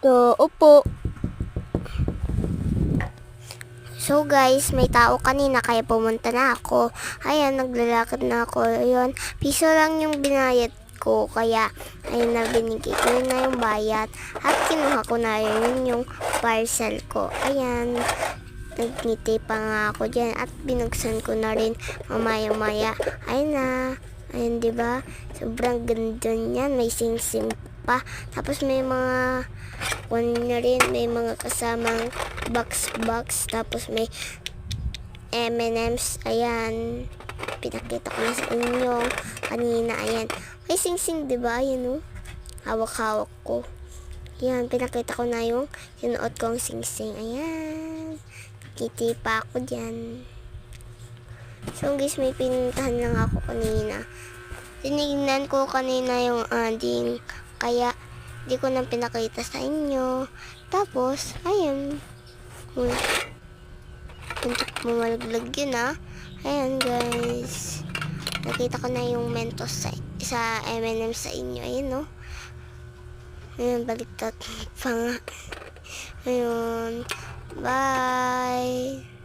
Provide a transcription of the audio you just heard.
Opo. So guys, may tao kanina kaya pumunta na ako. Ayan, naglalakad na ako. Ayun, piso lang yung binayad ko. Kaya, ayun na, binigay ko na yung bayad. At kinuha ko na yun yung parcel ko. Ayan, nagngiti pa nga ako dyan. At binuksan ko na rin mamaya-maya. Ayun na. Ayun, diba? Sobrang ganda niyan. May sing-sing pa. Tapos may mga na rin, may mga kasamang box. Tapos may M&M's. Ayan. Pinakita ko na sa inyo kanina. Ayan. May sing-sing, diba? Ayan, oh. Hawak-hawak ko. Ayan. Pinakita ko na yung sinuot kong sing-sing. Ayan. Kiti pa ako dyan. So guys, may pinuntahan lang ako kanina. Tinignan ko kanina yung ading. Kaya, di ko na pinakita sa inyo. Tapos, ayun. Uy. Puntok mamalaglag yun, ah. Ayan, guys. Nakita ko na yung Mentos sa M&M sa inyo. Ayun, no? Ayun, baliktad pa nga. Ayun. Bye!